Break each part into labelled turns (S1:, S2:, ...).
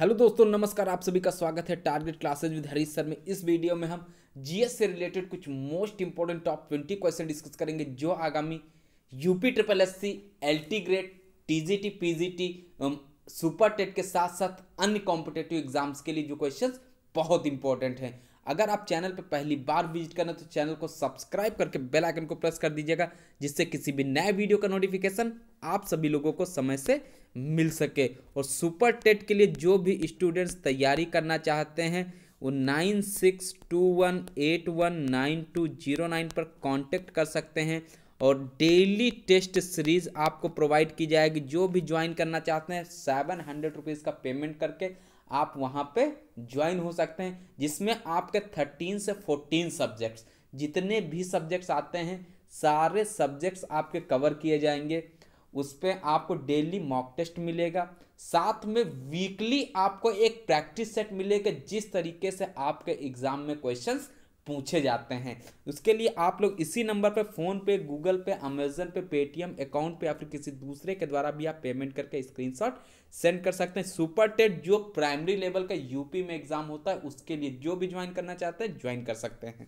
S1: Hello दोस्तों, नमस्कार। आप सभी का स्वागत है target classes with Harish sir में। इस वीडियो में हम जीएस से रिलेटेड कुछ most important top 20 question discuss करेंगे जो आगामी UP triple SC, LT grade, TGT, PGT, super TET के साथ साथ अन्य कॉम्पिटेटिव एग्जाम्स के लिए जो क्वेश्चंस बहुत इंपॉर्टेंट हैं। अगर आप चैनल पर पहली बार विजिट करना तो चैनल को सब्सक्राइब करके बेल आइकन को प्रेस कर दीजिएगा, जिससे किसी भी नए वीडियो का नोटिफिकेशन आप सभी लोगों को समय से मिल सके। और सुपर टेट के लिए जो भी स्टूडेंट्स तैयारी करना चाहते हैं वो 9621819209 पर कांटेक्ट कर सकते हैं और डेली टेस्ट सीरीज आपको प्रोवाइड की जाएगी। जो भी ज्वाइन करना चाहते हैं 700 रुपीज़ का पेमेंट करके आप वहाँ पे ज्वाइन हो सकते हैं, जिसमें आपके 13 से 14 सब्जेक्ट्स, जितने भी सब्जेक्ट्स आते हैं सारे सब्जेक्ट्स आपके कवर किए जाएंगे। उस पर आपको डेली मॉक टेस्ट मिलेगा, साथ में वीकली आपको एक प्रैक्टिस सेट मिलेगा जिस तरीके से आपके एग्जाम में क्वेश्चंस पूछे जाते हैं। उसके लिए आप लोग इसी नंबर पे फ़ोन पे, गूगल पे, अमेजन पे, पेटीएम अकाउंट पे या फिर किसी दूसरे के द्वारा भी आप पेमेंट करके स्क्रीनशॉट सेंड कर सकते हैं। सुपर टेट जो प्राइमरी लेवल का यूपी में एग्जाम होता है उसके लिए जो भी ज्वाइन करना चाहते हैं ज्वाइन कर सकते हैं।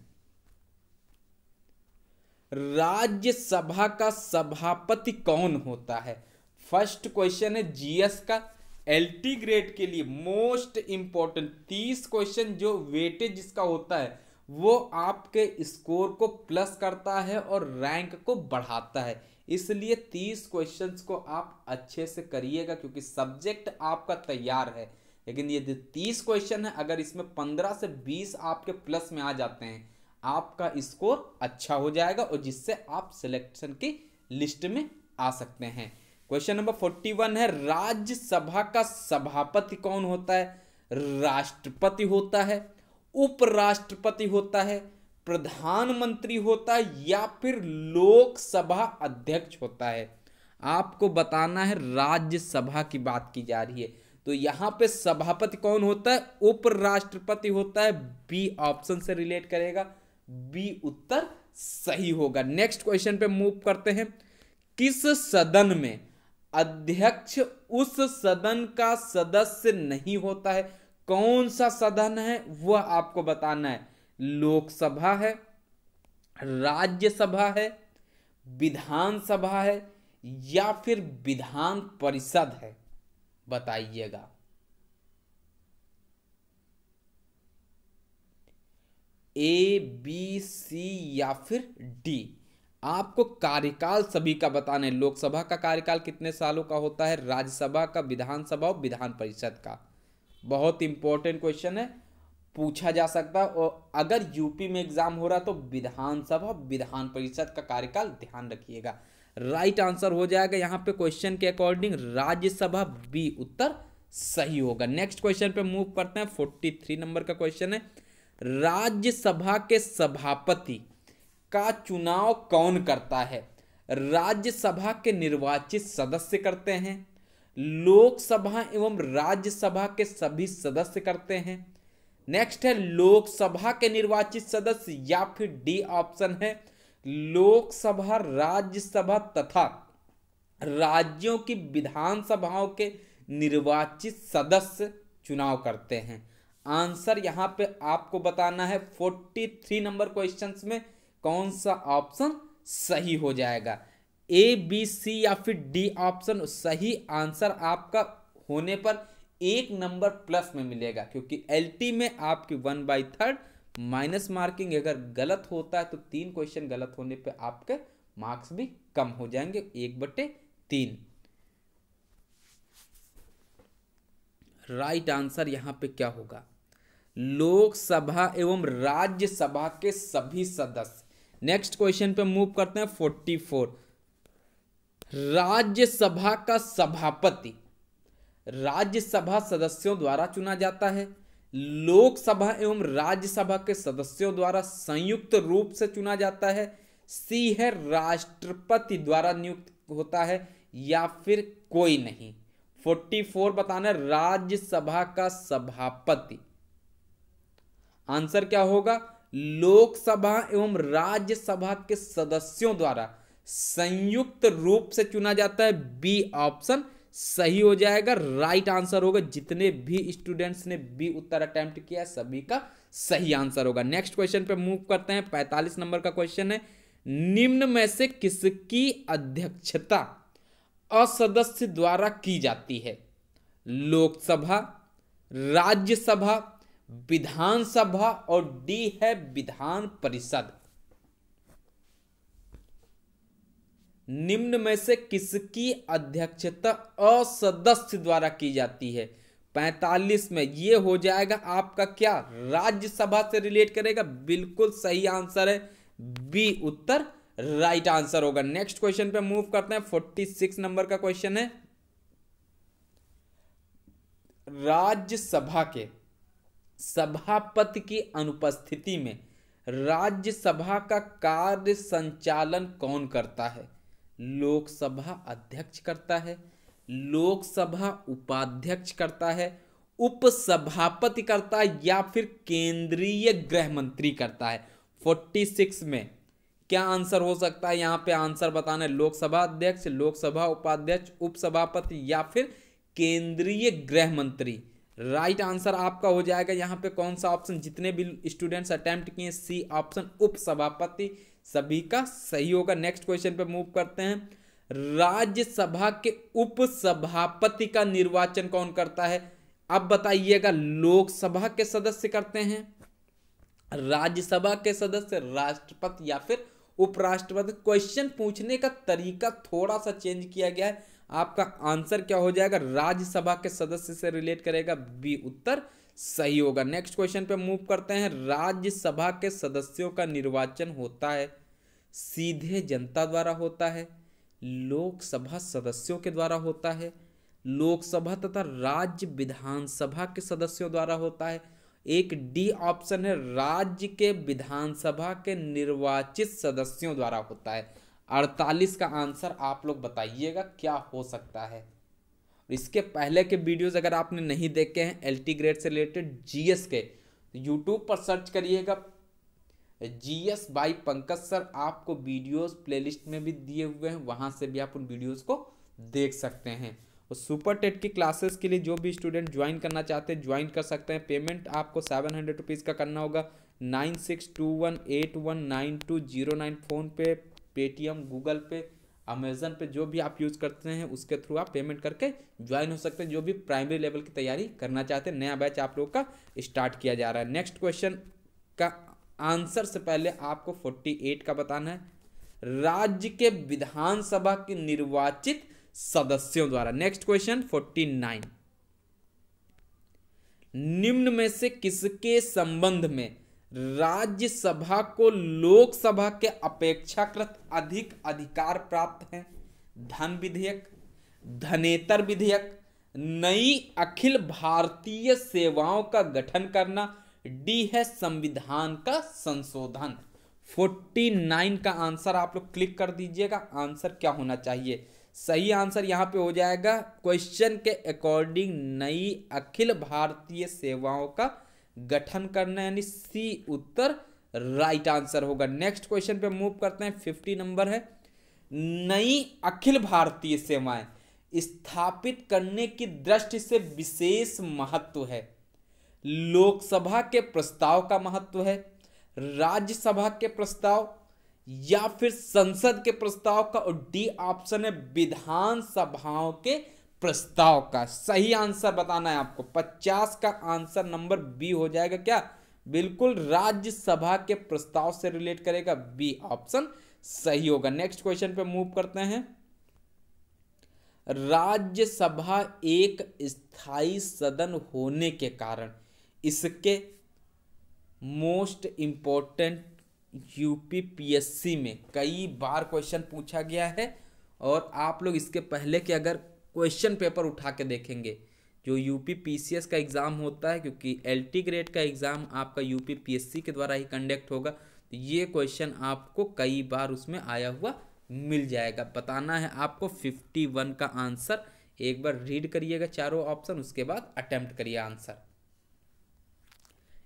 S1: राज्यसभा का सभापति कौन होता है? फर्स्ट क्वेश्चन है जीएस का, एलटी ग्रेड के लिए मोस्ट इंपॉर्टेंट 30 क्वेश्चन जो वेटेज जिसका होता है वो आपके स्कोर को प्लस करता है और रैंक को बढ़ाता है। इसलिए 30 क्वेश्चंस को आप अच्छे से करिएगा क्योंकि सब्जेक्ट आपका तैयार है। लेकिन ये 30 क्वेश्चन है, अगर इसमें 15 से 20 आपके प्लस में आ जाते हैं आपका स्कोर अच्छा हो जाएगा और जिससे आप सिलेक्शन की लिस्ट में आ सकते हैं। क्वेश्चन नंबर 41 है, राज्यसभा का सभापति कौन होता है? राष्ट्रपति होता है, उपराष्ट्रपति होता है, प्रधानमंत्री होता है या फिर लोकसभा अध्यक्ष होता है? आपको बताना है। राज्यसभा की बात की जा रही है तो यहां पे सभापति कौन होता है? उपराष्ट्रपति होता है। बी ऑप्शन से रिलेट करेगा, बी उत्तर सही होगा। नेक्स्ट क्वेश्चन पे मूव करते हैं। किस सदन में अध्यक्ष उस सदन का सदस्य नहीं होता है? कौन सा सदन है वह आपको बताना है। लोकसभा है, राज्यसभा है, विधानसभा है या फिर विधान परिषद है? बताइएगा। ए, बी, सी या फिर डी। आपको कार्यकाल सभी का बताना है। लोकसभा का कार्यकाल कितने सालों का होता है, राज्यसभा का, विधानसभा और विधान परिषद का। बहुत इंपॉर्टेंट क्वेश्चन है, पूछा जा सकता है। और अगर यूपी में एग्जाम हो रहा तो विधानसभा, विधान परिषद का कार्यकाल ध्यान रखिएगा। राइट आंसर हो जाएगा यहाँ पे क्वेश्चन के अकॉर्डिंग राज्यसभा, बी उत्तर सही होगा। नेक्स्ट क्वेश्चन पे मूव करते हैं। 43 नंबर का क्वेश्चन है, राज्यसभा के सभापति का चुनाव कौन करता है? राज्यसभा के निर्वाचित सदस्य करते हैं, लोकसभा एवं राज्यसभा के सभी सदस्य करते हैं। नेक्स्ट है लोकसभा के निर्वाचित सदस्य या फिर डी ऑप्शन है लोकसभा, राज्यसभा तथा राज्यों की विधानसभाओं के निर्वाचित सदस्य चुनाव करते हैं। आंसर यहां पे आपको बताना है। 43 नंबर क्वेश्चंस में कौन सा ऑप्शन सही हो जाएगा? ए, बी, सी या फिर डी ऑप्शन सही आंसर आपका होने पर 1 नंबर प्लस में मिलेगा, क्योंकि एलटी में आपकी 1/3 माइनस मार्किंग। अगर गलत होता है तो 3 क्वेश्चन गलत होने पे आपके मार्क्स भी कम हो जाएंगे, 1/3। राइट आंसर यहां पे क्या होगा? लोकसभा एवं राज्यसभा के सभी सदस्य। नेक्स्ट क्वेश्चन पे मूव करते हैं। 44, राज्यसभा का सभापति राज्यसभा सदस्यों द्वारा चुना जाता है, लोकसभा एवं राज्यसभा के सदस्यों द्वारा संयुक्त रूप से चुना जाता है, सी है राष्ट्रपति द्वारा नियुक्त होता है या फिर कोई नहीं। 44 बताना है राज्यसभा का सभापति। आंसर क्या होगा? लोकसभा एवं राज्यसभा के सदस्यों द्वारा संयुक्त रूप से चुना जाता है। बी ऑप्शन सही हो जाएगा, राइट आंसर होगा। जितने भी स्टूडेंट्स ने बी उत्तर अटेम्प्ट किया सभी का सही आंसर होगा। नेक्स्ट क्वेश्चन पे मूव करते हैं। 45 नंबर का क्वेश्चन है, निम्न में से किसकी अध्यक्षता असदस्य द्वारा की जाती है? लोकसभा, राज्यसभा, विधानसभा और डी है विधान परिषद। निम्न में से किसकी अध्यक्षता असदस्य द्वारा की जाती है? 45 में ये हो जाएगा आपका क्या, राज्यसभा से रिलेट करेगा। बिल्कुल सही आंसर है बी उत्तर राइट आंसर होगा। नेक्स्ट क्वेश्चन पे मूव करते हैं। 46 नंबर का क्वेश्चन है, राज्यसभा के सभापति की अनुपस्थिति में राज्यसभा का कार्य संचालन कौन करता है? लोकसभा अध्यक्ष करता है, लोकसभा उपाध्यक्ष करता है, उपसभापति करता है या फिर केंद्रीय गृह मंत्री करता है? 46 में क्या आंसर हो सकता है? यहां पे आंसर बताना है, लोकसभा अध्यक्ष, लोकसभा उपाध्यक्ष, उपसभापति या फिर केंद्रीय गृह मंत्री। राइट आंसर आपका हो जाएगा यहाँ पे कौन सा ऑप्शन? जितने भी स्टूडेंट्स अटेम्प्ट किए सी ऑप्शन उपसभापति, सभी का सही होगा। नेक्स्ट क्वेश्चन पे मूव करते हैं। राज्यसभा के उपसभापति का निर्वाचन कौन करता है? अब बताइएगा, लोकसभा के सदस्य करते हैं, राज्यसभा के सदस्य, राष्ट्रपति या फिर उपराष्ट्रपति? क्वेश्चन पूछने का तरीका थोड़ा सा चेंज किया गया है। आपका आंसर क्या हो जाएगा? राज्यसभा के सदस्य से रिलेट करेगा, बी उत्तर सही होगा। नेक्स्ट क्वेश्चन पे मूव करते हैं। राज्यसभा के सदस्यों का निर्वाचन होता है सीधे जनता द्वारा होता है, लोकसभा सदस्यों के द्वारा होता है, लोकसभा तथा राज्य विधानसभा के सदस्यों द्वारा होता है। एक डी ऑप्शन है, राज्य के विधानसभा के निर्वाचित सदस्यों द्वारा होता है। 48 का आंसर आप लोग बताइएगा क्या हो सकता है। इसके पहले के वीडियोस अगर आपने नहीं देखे हैं एलटी ग्रेड से रिलेटेड जीएस के, तो यूट्यूब पर सर्च करिएगा जीएस बाई पंकज सर, आपको वीडियोस प्लेलिस्ट में भी दिए हुए हैं, वहां से भी आप उन वीडियोस को देख सकते हैं। और सुपर टेट की क्लासेस के लिए जो भी स्टूडेंट ज्वाइन करना चाहते हैं ज्वाइन कर सकते हैं। पेमेंट आपको 700 रुपीज़ का करना होगा। 9621819209 फोन पे, पेटीएम, गूगल पे, अमेजन पे जो भी आप यूज़ करते हैं उसके थ्रू आप पेमेंट करके ज्वाइन हो सकते हैं। जो भी प्राइमरी लेवल की तैयारी करना चाहते हैं, नया बैच आप लोग का स्टार्ट किया जा रहा है। नेक्स्ट क्वेश्चन का आंसर से पहले आपको 48 का बताना है। राज्य के विधानसभा के निर्वाचित सदस्यों द्वारा। नेक्स्ट क्वेश्चन 49, निम्न में से किसके संबंध में राज्यसभा को लोकसभा के अपेक्षाकृत अधिक अधिकार प्राप्त हैं? धन विधेयक, धनेतर विधेयक, नई अखिल भारतीय सेवाओं का गठन करना, डी है संविधान का संशोधन। 49 का आंसर आप लोग क्लिक कर दीजिएगा। आंसर क्या होना चाहिए? सही आंसर यहाँ पे हो जाएगा क्वेश्चन के अकॉर्डिंग नई अखिल भारतीय सेवाओं का गठन करना, यानी सी उत्तर राइट आंसर होगा। नेक्स्ट क्वेश्चन पे मूव करते हैं। 50 नंबर है, नई अखिल भारतीय सेवाएं स्थापित करने की दृष्टि से विशेष महत्व है। लोकसभा के प्रस्ताव का महत्व है, राज्यसभा के प्रस्ताव या फिर संसद के प्रस्ताव का? और डी ऑप्शन है विधानसभाओं के प्रस्ताव का। सही आंसर बताना है आपको। 50 का आंसर नंबर बी हो जाएगा क्या? बिल्कुल राज्यसभा के प्रस्ताव से रिलेट करेगा, बी ऑप्शन सही होगा। नेक्स्ट क्वेश्चन पे मूव करते हैं। राज्यसभा एक स्थायी सदन होने के कारण इसके मोस्ट इंपॉर्टेंट यूपीपीएससी में कई बार क्वेश्चन पूछा गया है। और आप लोग इसके पहले के अगर क्वेश्चन पेपर उठा के देखेंगे जो यूपी पीसीएस का एग्ज़ाम होता है, क्योंकि एलटी ग्रेड का एग्ज़ाम आपका यूपी पीएससी के द्वारा ही कंडक्ट होगा, तो ये क्वेश्चन आपको कई बार उसमें आया हुआ मिल जाएगा। बताना है आपको 51 का आंसर। एक बार रीड करिएगा चारों ऑप्शन, उसके बाद अटेम्प्ट करिए आंसर।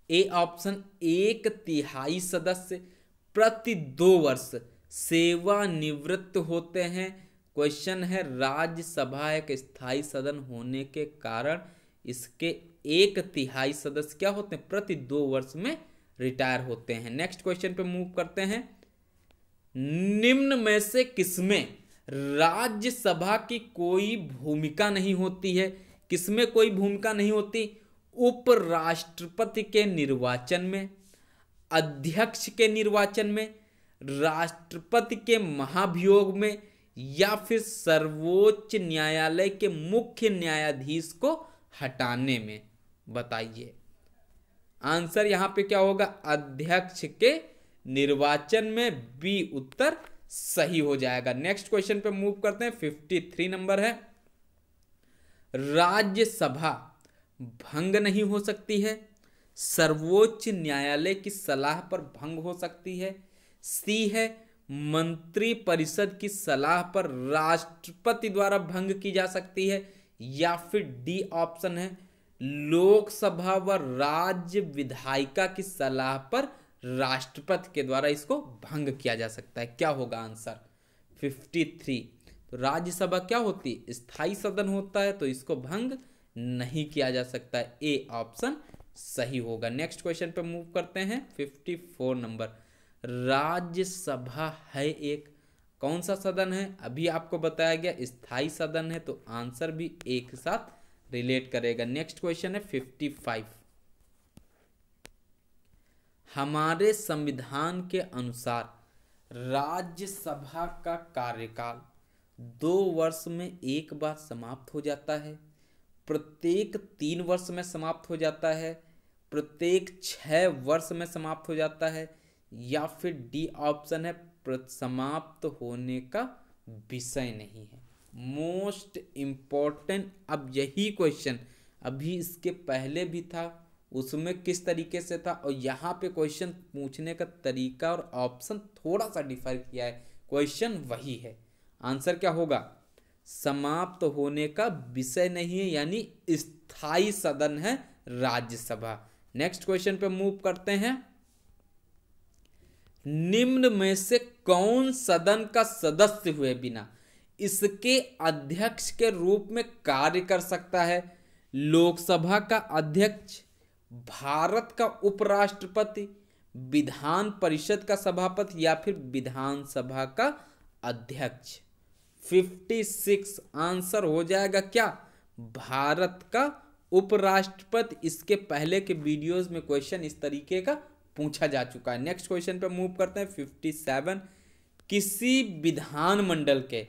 S1: ए ऑप्शन, 1/3 सदस्य प्रति 2 वर्ष सेवानिवृत्त होते हैं। क्वेश्चन है राज्यसभा एक स्थायी सदन होने के कारण इसके 1/3 सदस्य क्या होते हैं, प्रति 2 वर्ष में रिटायर होते हैं। नेक्स्ट क्वेश्चन पे मूव करते हैं। निम्न में से किसमें राज्यसभा की कोई भूमिका नहीं होती है? किसमें कोई भूमिका नहीं होती? उपराष्ट्रपति के निर्वाचन में, अध्यक्ष के निर्वाचन में, राष्ट्रपति के महाभियोग में, या फिर सर्वोच्च न्यायालय के मुख्य न्यायाधीश को हटाने में। बताइए आंसर यहां पे क्या होगा? अध्यक्ष के निर्वाचन में। बी उत्तर सही हो जाएगा। नेक्स्ट क्वेश्चन पे मूव करते हैं। 53 नंबर है। राज्यसभा भंग नहीं हो सकती है, सर्वोच्च न्यायालय की सलाह पर भंग हो सकती है। सी है मंत्री परिषद की सलाह पर राष्ट्रपति द्वारा भंग की जा सकती है, या फिर डी ऑप्शन है लोकसभा व राज्य विधायिका की सलाह पर राष्ट्रपति के द्वारा इसको भंग किया जा सकता है। क्या होगा आंसर? 53। तो राज्यसभा क्या होती है? स्थायी सदन होता है, तो इसको भंग नहीं किया जा सकता है। ए ऑप्शन सही होगा। नेक्स्ट क्वेश्चन पे मूव करते हैं। 54 नंबर। राज्यसभा है एक कौन सा सदन है? अभी आपको बताया गया स्थायी सदन है, तो आंसर भी एक साथ रिलेट करेगा। नेक्स्ट क्वेश्चन है 55। हमारे संविधान के अनुसार राज्यसभा का कार्यकाल 2 वर्ष में एक बार समाप्त हो जाता है, प्रत्येक 3 वर्ष में समाप्त हो जाता है, प्रत्येक 6 वर्ष में समाप्त हो जाता है, या फिर डी ऑप्शन है समाप्त होने का विषय नहीं है। Most important. अब यही क्वेश्चन अभी इसके पहले भी था, उसमें किस तरीके से था, और यहाँ पे क्वेश्चन पूछने का तरीका और ऑप्शन थोड़ा सा डिफर किया है। क्वेश्चन वही है। आंसर क्या होगा? समाप्त होने का विषय नहीं है, यानी स्थायी सदन है राज्यसभा। नेक्स्ट क्वेश्चन पे मूव करते हैं। निम्न में से कौन सदन का सदस्य हुए बिना इसके अध्यक्ष के रूप में कार्य कर सकता है? लोकसभा का अध्यक्ष, भारत का उपराष्ट्रपति, विधान परिषद का सभापति, या फिर विधानसभा का अध्यक्ष। 56 आंसर हो जाएगा क्या? भारत का उपराष्ट्रपति। इसके पहले के वीडियोस में क्वेश्चन इस तरीके का पूछा जा चुका है। नेक्स्ट क्वेश्चन पे मूव करते हैं। 57। किसी विधानमंडल के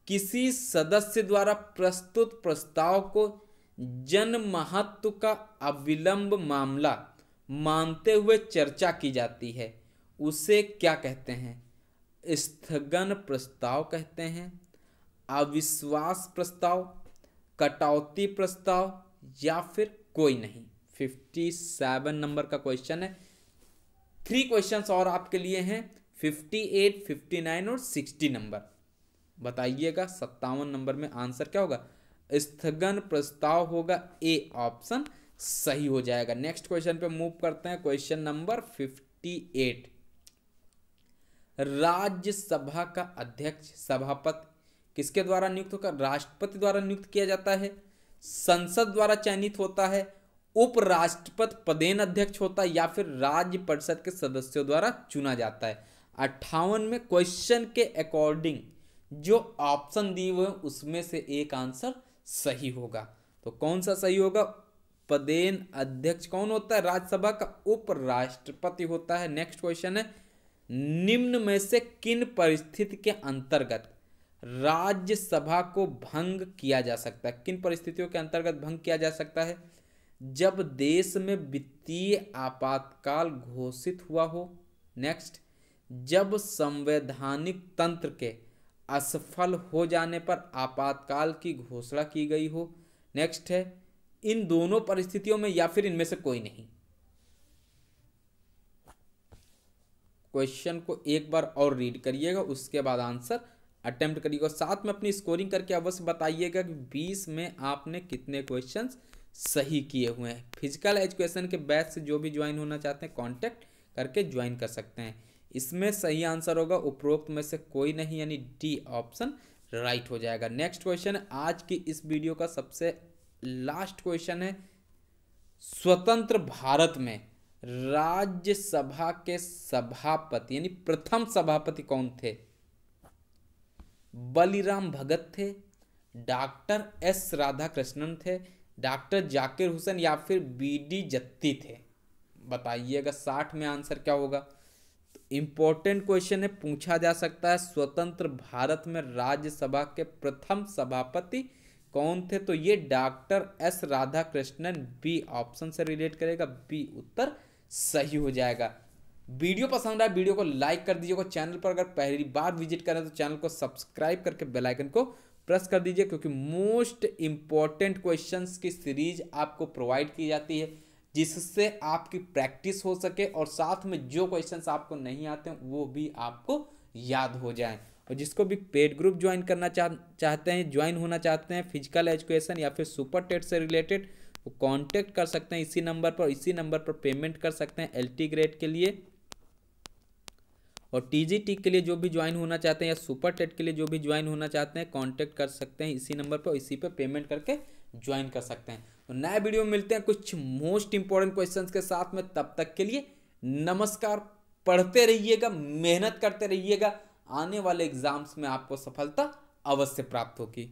S1: किसी सदस्य द्वारा प्रस्तुत प्रस्ताव को जन महत्व का अविलंब मामला मानते हुए चर्चा की जाती है, उसे क्या कहते हैं? स्थगन प्रस्ताव कहते हैं, अविश्वास प्रस्ताव, कटौती प्रस्ताव, या फिर कोई नहीं। 57 नंबर का क्वेश्चन है। 3 क्वेश्चंस और आपके लिए हैं। 58, 59 और 60 नंबर। बताइएगा 57 नंबर में आंसर क्या होगा? स्थगन प्रस्ताव होगा। ए ऑप्शन सही हो जाएगा। नेक्स्ट क्वेश्चन पे मूव करते हैं। Question number 58। राज्यसभा का अध्यक्ष सभापति किसके द्वारा नियुक्त होगा? राष्ट्रपति द्वारा नियुक्त किया जाता है, संसद द्वारा चयनित होता है, उपराष्ट्रपति पदेन अध्यक्ष होता है, या फिर राज्य परिषद के सदस्यों द्वारा चुना जाता है। 58 में क्वेश्चन के अकॉर्डिंग जो ऑप्शन दिए हुए उसमें से एक आंसर सही होगा। तो कौन सा सही होगा? पदेन अध्यक्ष कौन होता है? राज्यसभा का उपराष्ट्रपति होता है। नेक्स्ट क्वेश्चन है। निम्न में से किन परिस्थिति के अंतर्गत राज्यसभा को भंग किया जा सकता है? किन परिस्थितियों के अंतर्गत भंग किया जा सकता है? जब देश में वित्तीय आपातकाल घोषित हुआ हो। नेक्स्ट, जब संवैधानिक तंत्र के असफल हो जाने पर आपातकाल की घोषणा की गई हो। नेक्स्ट है इन दोनों परिस्थितियों में, या फिर इनमें से कोई नहीं। क्वेश्चन को एक बार और रीड करिएगा, उसके बाद आंसर अटेम्प्ट करिएगा। साथ में अपनी स्कोरिंग करके अवश्य बताइएगा कि 20 में आपने कितने क्वेश्चंस सही किए हुए हैं। फिजिकल एजुकेशन के बैच से जो भी ज्वाइन होना चाहते हैं कांटेक्ट करके ज्वाइन कर सकते हैं। इसमें सही आंसर होगा उपरोक्त में से कोई नहीं, यानी डी ऑप्शन राइट हो जाएगा। नेक्स्ट क्वेश्चन आज की इस वीडियो का सबसे लास्ट क्वेश्चन है, स्वतंत्र भारत में राज्यसभा के सभापति यानी प्रथम सभापति कौन थे? बलिराम भगत थे, डॉक्टर एस राधाकृष्णन थे, डॉक्टर जाकिर हुसैन या फिर बीडी जत्ती थे? बताइएगा 60 में आंसर क्या होगा। इंपॉर्टेंट क्वेश्चन है, पूछा जा सकता है स्वतंत्र भारत में राज्यसभा के प्रथम सभापति कौन थे? तो ये doctor S Radhakrishnan, B option से रिलेट करेगा, बी उत्तर सही हो जाएगा। वीडियो पसंद आए वीडियो को लाइक कर दीजिएगा। चैनल पर अगर पहली बार विजिट करें तो चैनल को सब्सक्राइब करके बेल आइकन को प्रेस कर दीजिए, क्योंकि मोस्ट इंपॉर्टेंट क्वेश्चंस की सीरीज आपको प्रोवाइड की जाती है जिससे आपकी प्रैक्टिस हो सके और साथ में जो क्वेश्चंस आपको नहीं आते हैं वो भी आपको याद हो जाएं। और जिसको भी पेड ग्रुप ज्वाइन करना चाहते हैं, ज्वाइन होना चाहते हैं फिजिकल एजुकेशन या फिर सुपर टेट से रिलेटेड, वो कांटेक्ट कर सकते हैं इसी नंबर पर। इसी नंबर पर पेमेंट कर सकते हैं LT ग्रेड के लिए, और TGT के लिए जो भी ज्वाइन होना चाहते हैं या सुपर टेट के लिए जो भी ज्वाइन होना चाहते हैं कांटेक्ट कर सकते हैं इसी नंबर पर। इसी पे पेमेंट करके ज्वाइन कर सकते हैं। तो नए वीडियो में मिलते हैं कुछ मोस्ट इंपॉर्टेंट क्वेश्चंस के साथ में। तब तक के लिए नमस्कार। पढ़ते रहिएगा, मेहनत करते रहिएगा, आने वाले एग्जाम्स में आपको सफलता अवश्य प्राप्त होगी।